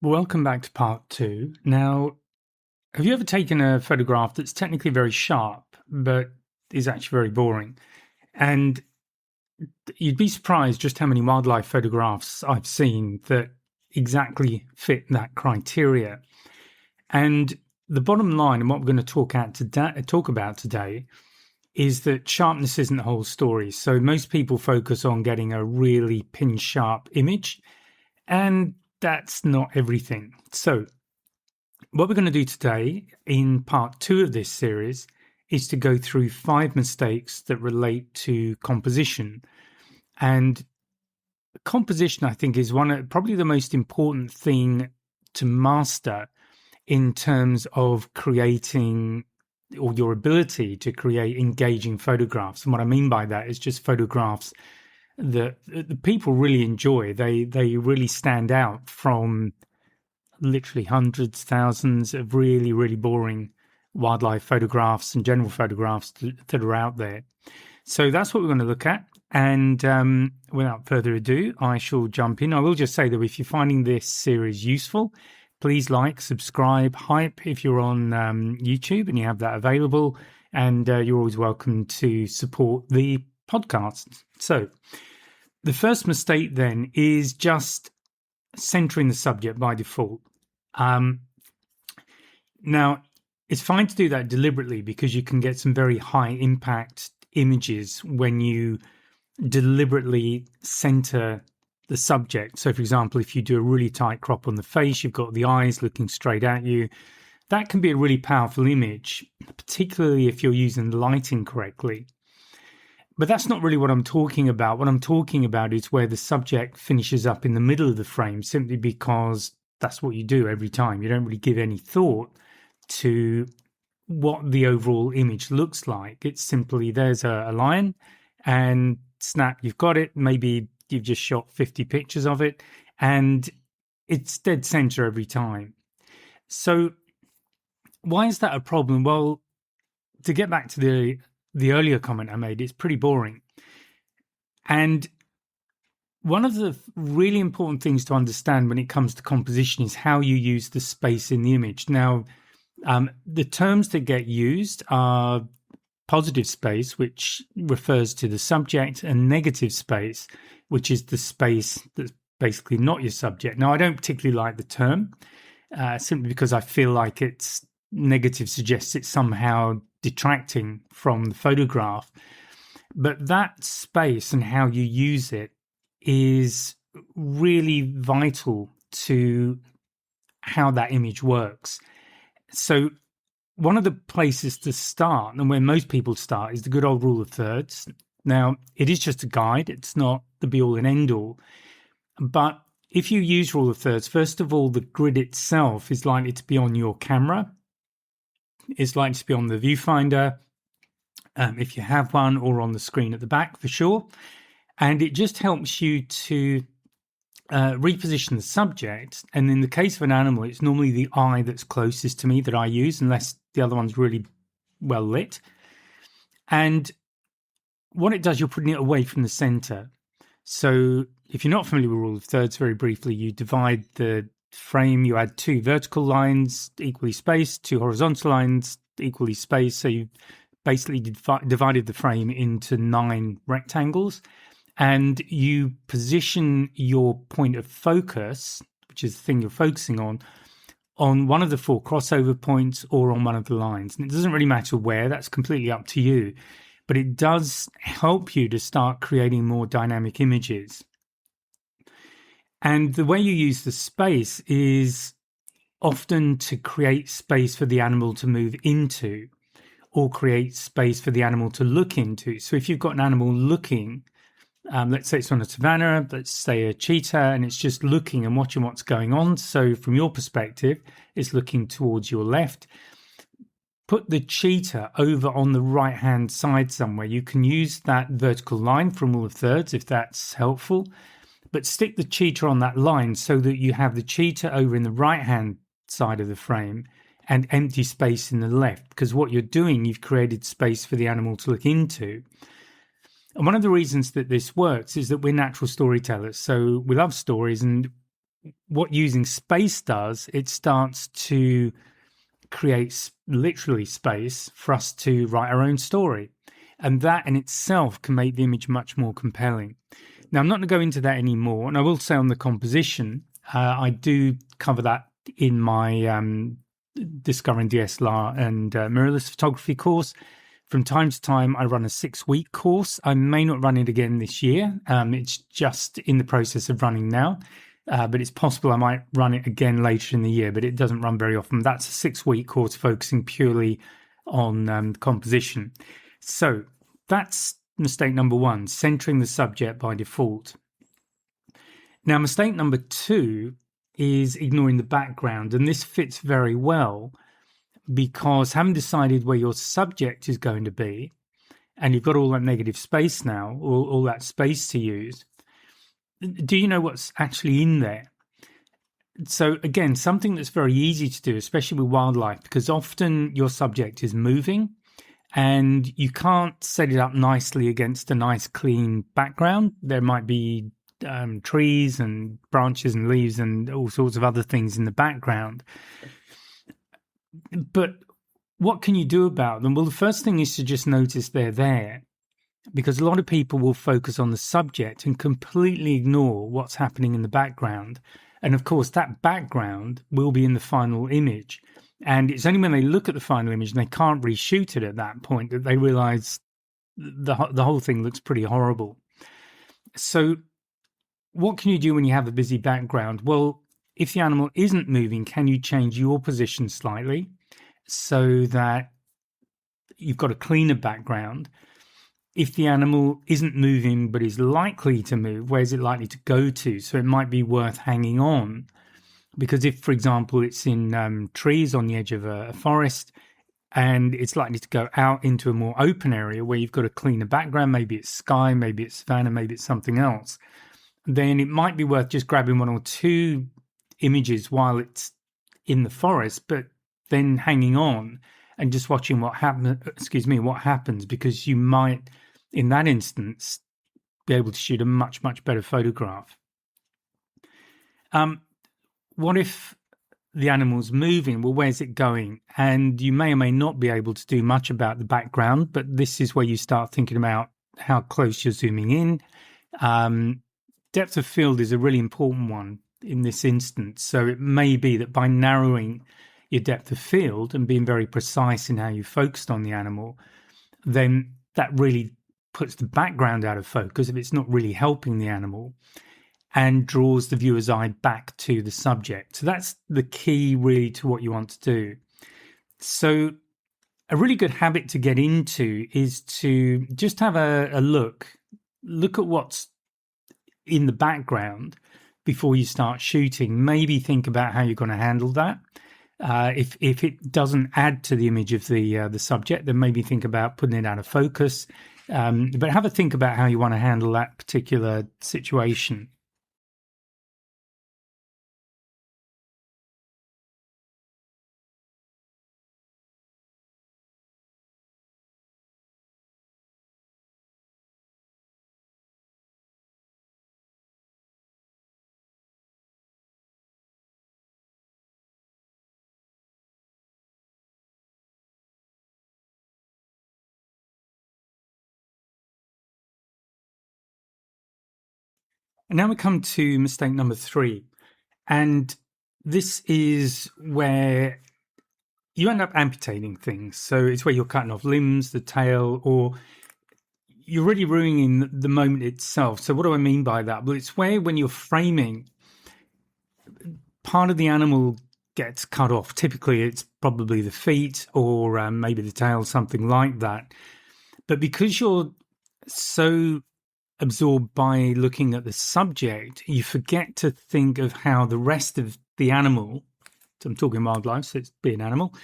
Welcome back to part two. Now, have you ever taken a photograph that's technically very sharp, but is actually very boring? And you'd be surprised just how many wildlife photographs I've seen that exactly fit that criteria. And the bottom line, and what we're going to talk about today, is that sharpness isn't the whole story. So most people focus on getting a really pin sharp image, and that's not everything. So what we're going to do today in part two of this series is to go through 5 mistakes that relate to composition. And composition, I think, is probably the most important thing to master in terms of creating, or your ability to create, engaging photographs. And what I mean by that is just photographs that the people really enjoy. They really stand out from literally hundreds, thousands of really, really boring wildlife photographs and general photographs that are out there. So that's what we're going to look at. And without further ado, I shall jump in. I will just say that if you're finding this series useful, please like, subscribe, hype if you're on YouTube and you have that available. And you're always welcome to support the podcast. So the first mistake then is just centering the subject by default. Now, it's fine to do that deliberately because you can get some very high impact images when you deliberately center the subject. So, for example, if you do a really tight crop on the face, you've got the eyes looking straight at you. That can be a really powerful image, particularly if you're using the lighting correctly. But that's not really what I'm talking about. What I'm talking about is where the subject finishes up in the middle of the frame simply because that's what you do every time. You don't really give any thought to what the overall image looks like. It's simply there's a lion and snap, you've got it. Maybe you've just shot 50 pictures of it and it's dead center every time. So why is that a problem? Well, to get back to the earlier comment I made, it's pretty boring. And one of the really important things to understand when it comes to composition is how you use the space in the image. Now, the terms that get used are positive space, which refers to the subject, and negative space, which is the space that's basically not your subject. Now, I don't particularly like the term, simply because I feel like it's negative suggests it's somehow detracting from the photograph. But that space and how you use it is really vital to how that image works. So one of the places to start, and where most people start, is the good old rule of thirds. Now, it is just a guide. It's not the be-all and end-all. But if you use rule of thirds, first of all, the grid itself is likely to be on your camera. It's likely to be on the viewfinder, if you have one, or on the screen at the back for sure. And it just helps you to reposition the subject. And in the case of an animal, it's normally the eye that's closest to me that I use, unless the other one's really well lit. And what it does, you're putting it away from the center. So if you're not familiar with rule of thirds, very briefly, you divide the frame, you add 2 vertical lines equally spaced, 2 horizontal lines equally spaced. So you've basically divided the frame into 9 rectangles. And you position your point of focus, which is the thing you're focusing on one of the 4 crossover points or on one of the lines. And it doesn't really matter where, that's completely up to you. But it does help you to start creating more dynamic images. And the way you use the space is often to create space for the animal to move into or create space for the animal to look into. So if you've got an animal looking, let's say it's on a savanna, let's say a cheetah, and it's just looking and watching what's going on. So from your perspective, it's looking towards your left. Put the cheetah over on the right-hand side somewhere. You can use that vertical line from rule of thirds if that's helpful, but stick the cheetah on that line so that you have the cheetah over in the right-hand side of the frame and empty space in the left, because what you're doing, you've created space for the animal to look into. And one of the reasons that this works is that we're natural storytellers. So we love stories, and what using space does, it starts to create literally space for us to write our own story. And that in itself can make the image much more compelling. Now, I'm not going to go into that anymore. And I will say on the composition, I do cover that in my Discovering DSLR and mirrorless photography course. From time to time, I run a 6-week course. I may not run it again this year. It's just in the process of running now. But it's possible I might run it again later in the year, but it doesn't run very often. That's a 6-week course focusing purely on composition. So that's mistake number 1, centering the subject by default. Now, mistake number 2 is ignoring the background. And this fits very well because having decided where your subject is going to be, and you've got all that negative space now, all that space to use, do you know what's actually in there? So again, something that's very easy to do, especially with wildlife, because often your subject is moving and you can't set it up nicely against a nice clean background. There might be trees and branches and leaves and all sorts of other things in the background. But what can you do about them? Well, the first thing is to just notice they're there, because a lot of people will focus on the subject and completely ignore what's happening in the background. And of course, that background will be in the final image. And it's only when they look at the final image and they can't reshoot it at that point that they realize the whole thing looks pretty horrible. So what can you do when you have a busy background? Well, if the animal isn't moving, can you change your position slightly so that you've got a cleaner background? If the animal isn't moving but is likely to move, where's it likely to go to? So it might be worth hanging on, because if, for example, it's in trees on the edge of a forest and it's likely to go out into a more open area where you've got a cleaner background, maybe it's sky, maybe it's savanna, maybe it's something else, then it might be worth just grabbing 1 or 2 images while it's in the forest, but then hanging on and just watching what happens, because you might, in that instance, be able to shoot a much, much better photograph. What if the animal's moving? Well, where's it going? And you may or may not be able to do much about the background, but this is where you start thinking about how close you're zooming in. Depth of field is a really important one in this instance. So it may be that by narrowing your depth of field and being very precise in how you focused on the animal, then that really puts the background out of focus if it's not really helping the animal, and draws the viewer's eye back to the subject. So that's the key really to what you want to do. So a really good habit to get into is to just have a look at what's in the background before you start shooting. Maybe think about how you're going to handle that. If it doesn't add to the image of the subject, then maybe think about putting it out of focus. But have a think about how you want to handle that particular situation. And now we come to mistake number 3. And this is where you end up amputating things. So it's where you're cutting off limbs, the tail, or you're really ruining the moment itself. So what do I mean by that? Well, it's where when you're framing, part of the animal gets cut off. Typically, it's probably the feet or maybe the tail, something like that. But because you're so absorbed by looking at the subject, you forget to think of how the rest of the animal, so I'm talking wildlife, so it's be an animal,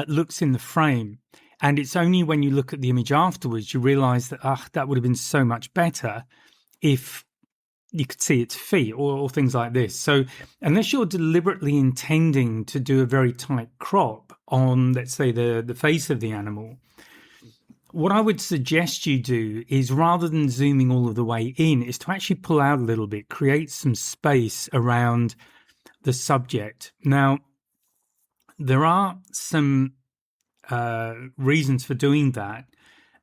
looks in the frame. And it's only when you look at the image afterwards, you realize that, that would have been so much better if you could see its feet or things like this. So unless you're deliberately intending to do a very tight crop on, let's say, the face of the animal, what I would suggest you do is, rather than zooming all of the way in, is to actually pull out a little bit, create some space around the subject. Now, there are some reasons for doing that.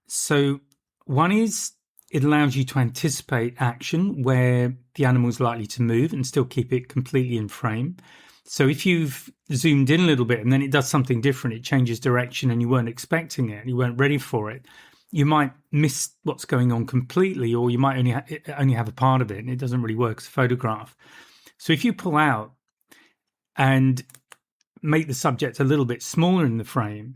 So one is it allows you to anticipate action where the animal is likely to move and still keep it completely in frame. So if you've zoomed in a little bit and then it does something different, it changes direction and you weren't expecting it, you weren't ready for it, you might miss what's going on completely, or you might only have a part of it and it doesn't really work as a photograph. So if you pull out and make the subject a little bit smaller in the frame,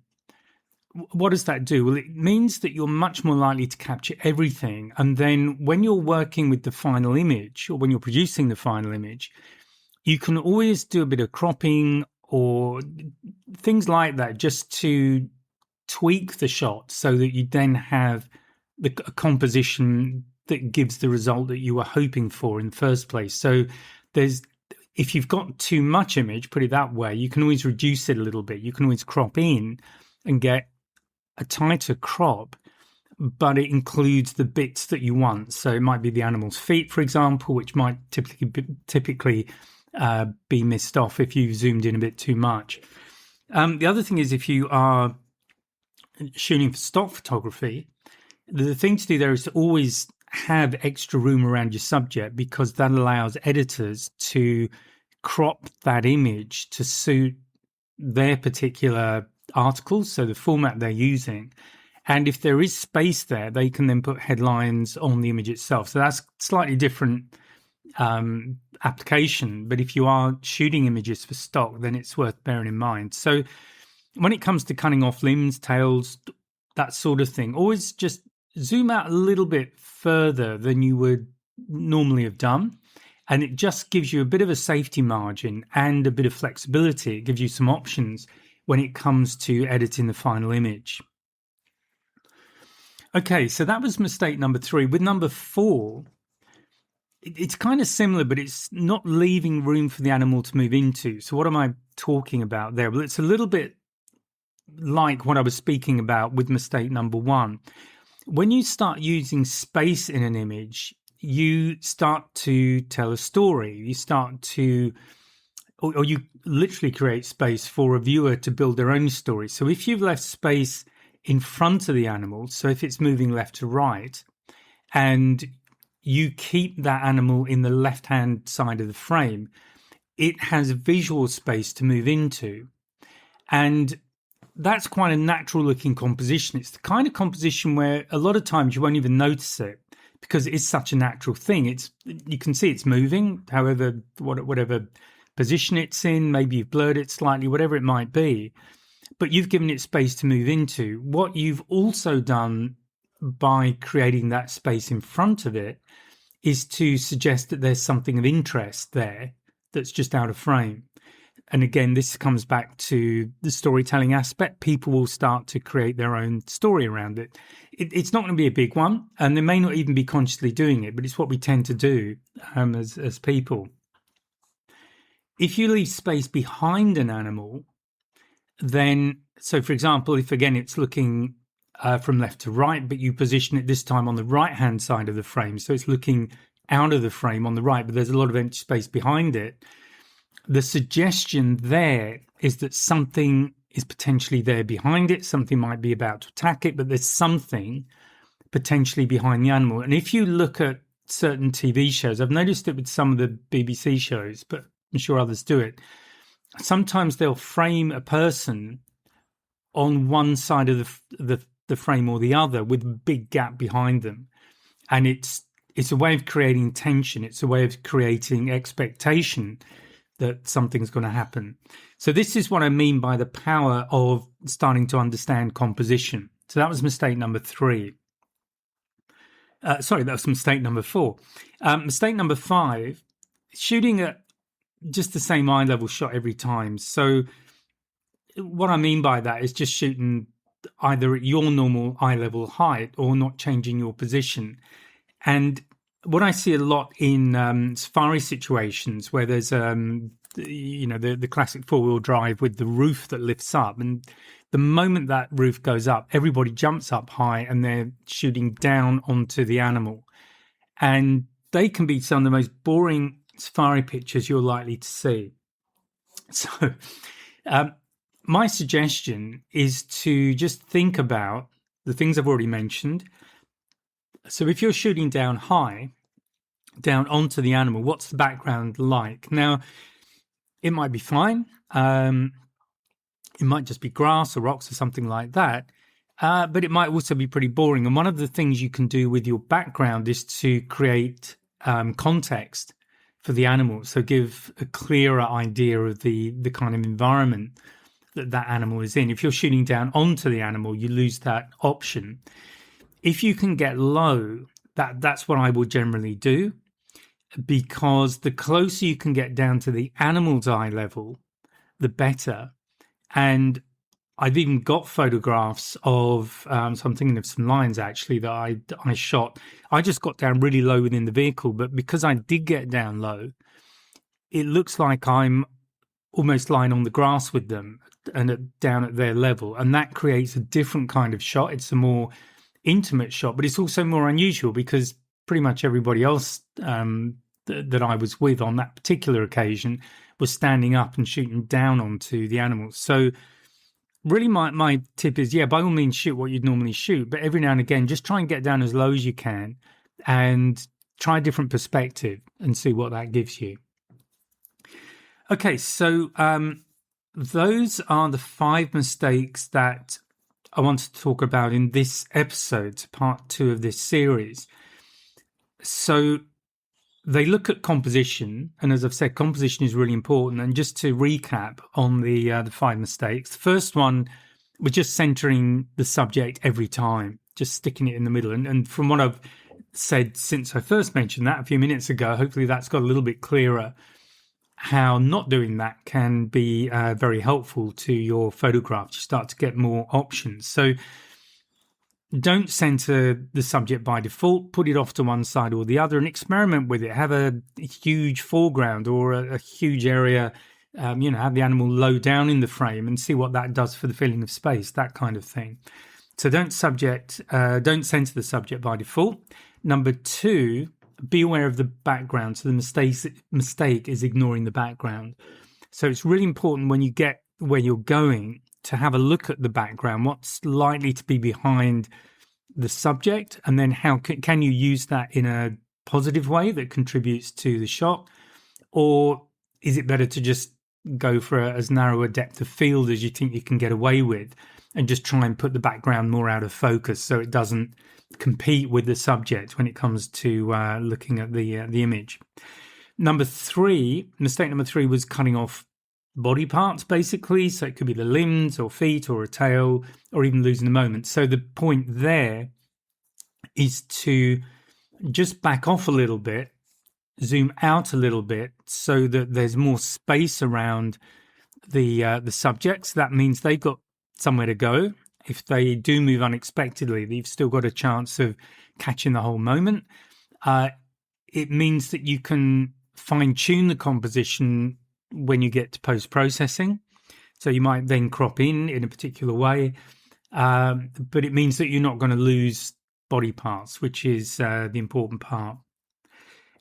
what does that do? Well, it means that you're much more likely to capture everything. And then when you're working with the final image, or when you're producing the final image, you can always do a bit of cropping or things like that, just to tweak the shot so that you then have a composition that gives the result that you were hoping for in the first place. So if you've got too much image, put it that way, you can always reduce it a little bit. You can always crop in and get a tighter crop, but it includes the bits that you want. So it might be the animal's feet, for example, which might typically be missed off if you've zoomed in a bit too much. The other thing is, if you are shooting for stock photography, the thing to do there is to always have extra room around your subject, because that allows editors to crop that image to suit their particular articles, so the format they're using. And if there is space there, they can then put headlines on the image itself. So that's slightly different application. But if you are shooting images for stock, then it's worth bearing in mind. So when it comes to cutting off limbs, tails, that sort of thing, always just zoom out a little bit further than you would normally have done. And it just gives you a bit of a safety margin and a bit of flexibility. It gives you some options when it comes to editing the final image. Okay, so that was mistake number 3. With number 4, it's kind of similar, but it's not leaving room for the animal to move into. So what am I talking about there? Well, it's a little bit like what I was speaking about with mistake number 1. When you start using space in an image, you start to tell a story. You start to, or you literally create space for a viewer to build their own story. So if you've left space in front of the animal, so if it's moving left to right, and you keep that animal in the left-hand side of the frame, it has visual space to move into. And that's quite a natural-looking composition. It's the kind of composition where a lot of times you won't even notice it, because it is such a natural thing. You can see it's moving, however, whatever position it's in. Maybe you've blurred it slightly, whatever it might be, but you've given it space to move into. What you've also done by creating that space in front of it is to suggest that there's something of interest there that's just out of frame. And again, this comes back to the storytelling aspect. People will start to create their own story around it. It's not going to be a big one, and they may not even be consciously doing it, but it's what we tend to do as people. If you leave space behind an animal, then, so for example, if again it's looking from left to right, but you position it this time on the right-hand side of the frame, so it's looking out of the frame on the right, but there's a lot of empty space behind it, the suggestion there is that something is potentially there behind it. Something might be about to attack it, but there's something potentially behind the animal. And if you look at certain TV shows, I've noticed it with some of the BBC shows, but I'm sure others do it. Sometimes they'll frame a person on one side of the frame or the other with a big gap behind them. And it's a way of creating tension. It's a way of creating expectation that something's going to happen. So this is what I mean by the power of starting to understand composition. So that was mistake number 3. That was mistake number 4. Mistake number 5, shooting at just the same eye level shot every time. So what I mean by that is just shooting either at your normal eye level height or not changing your position. And what I see a lot in safari situations where there's the classic four-wheel drive with the roof that lifts up. And the moment that roof goes up, everybody jumps up high and they're shooting down onto the animal. And they can be some of the most boring safari pictures you're likely to see. So my suggestion is to just think about the things I've already mentioned. So if you're shooting down high, down onto the animal, what's the background like? Now, it might be fine. It might just be grass or rocks or something like that. But it might also be pretty boring. And one of the things you can do with your background is to create context for the animal. So give a clearer idea of the kind of environment that animal is in. If you're shooting down onto the animal, you lose that option. If you can get low, that's what I will generally do, because the closer you can get down to the animal's eye level, the better. And I've even got photographs of, so I'm thinking of some lions actually that I shot. I just got down really low within the vehicle, but because I did get down low, it looks like I'm almost lying on the grass with them and down at their level. And that creates a different kind of shot. It's a more intimate shot, but it's also more unusual because pretty much everybody else that I was with on that particular occasion was standing up and shooting down onto the animals. So really my tip is, by all means shoot what you'd normally shoot, but every now and again just try and get down as low as you can and try a different perspective and see what that gives you. Okay, so those are the 5 mistakes that I wanted to talk about in this episode, part 2 of this series. So they look at composition, and as I've said, composition is really important. And just to recap on the 5 mistakes, the first one was just centering the subject every time, just sticking it in the middle. And from what I've said since I first mentioned that a few minutes ago, hopefully that's got a little bit clearer how not doing that can be very helpful to your photograph. You start to get more options. So don't center the subject by default, put it off to one side or the other and experiment with it. Have a huge foreground or a huge area, have the animal low down in the frame and see what that does for the feeling of space, that kind of thing. So don't center the subject by default. Number 2, be aware of the background. So the mistake is ignoring the background. So it's really important when you get where you're going to have a look at the background, what's likely to be behind the subject, and then how can you use that in a positive way that contributes to the shot, or is it better to just go for as narrow a depth of field as you think you can get away with and just try and put the background more out of focus so it doesn't compete with the subject when it comes to looking at the image. Mistake number 3 was cutting off body parts, basically. So it could be the limbs or feet or a tail or even losing the moment. So the point there is to just back off a little bit, zoom out a little bit so that there's more space around the subjects. That means they've got somewhere to go. If they do move unexpectedly, they've still got a chance of catching the whole moment. It means that you can fine-tune the composition when you get to post-processing. So you might then crop in a particular way, but it means that you're not going to lose body parts, which is the important part.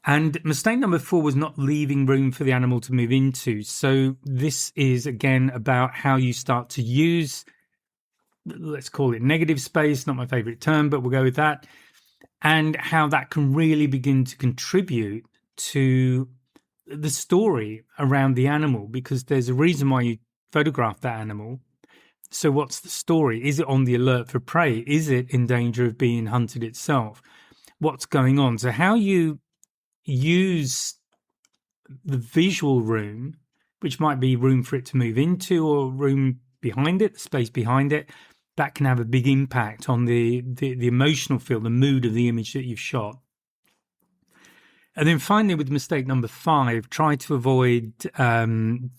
And mistake number 4 was not leaving room for the animal to move into. So this is, again, about how you start to use, let's call it negative space, not my favorite term, but we'll go with that, and how that can really begin to contribute to the story around the animal, because there's a reason why you photograph that animal. So what's the story? Is it on the alert for prey? Is it in danger of being hunted itself? What's going on? So how you use the visual room, which might be room for it to move into or room behind it, the space behind it, that can have a big impact on the emotional feel, the mood of the image that you've shot. And then finally, with mistake number 5, try to avoid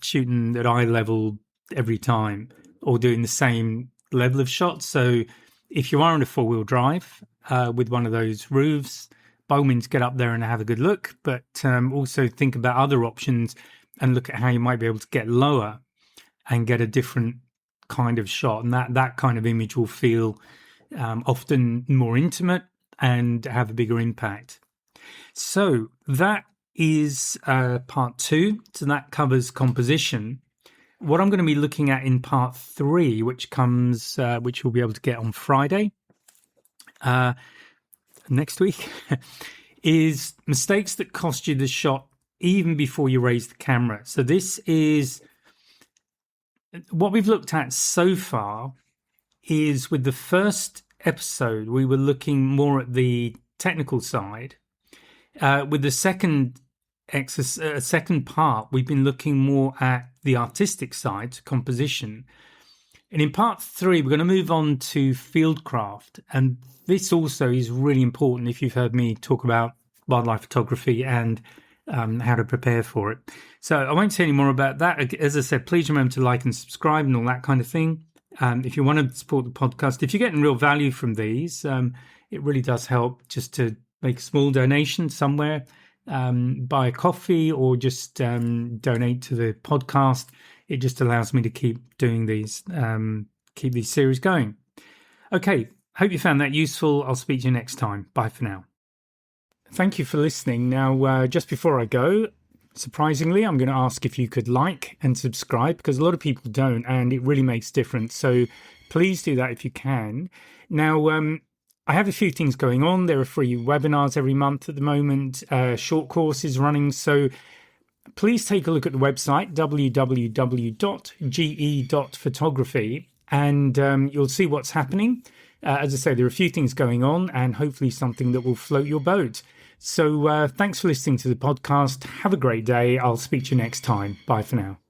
shooting at eye level every time or doing the same level of shots. So if you are on a 4-wheel drive with one of those roofs, by all means get up there and have a good look, but also think about other options. and look at how you might be able to get lower and get a different kind of shot. And that kind of image will feel often more intimate and have a bigger impact. So that is part 2. So that covers composition. What I'm going to be looking at in part 3, which you'll be able to get on Friday next week, is mistakes that cost you the shot even before you raise the camera. So this is what we've looked at so far. Is with the first episode, we were looking more at the technical side. With the second part, we've been looking more at the artistic side, composition. And in part 3, we're going to move on to fieldcraft. And this also is really important if you've heard me talk about wildlife photography and how to prepare for it. So I won't say any more about that. As I said, please remember to like and subscribe and all that kind of thing. If you want to support the podcast, if you're getting real value from these, it really does help just to make a small donation somewhere, buy a coffee, or just donate to the podcast. It just allows me to keep doing these, keep these series going. Okay, hope you found that useful. I'll speak to you next time. Bye for now. Thank you for listening. Now, just before I go, surprisingly, I'm going to ask if you could like and subscribe, because a lot of people don't, and it really makes a difference. So please do that if you can. Now, I have a few things going on. There are free webinars every month at the moment, short courses running. So please take a look at the website, www.ge.photography, and you'll see what's happening. As I say, there are a few things going on, and hopefully something that will float your boat. So thanks for listening to the podcast. Have a great day. I'll speak to you next time. Bye for now.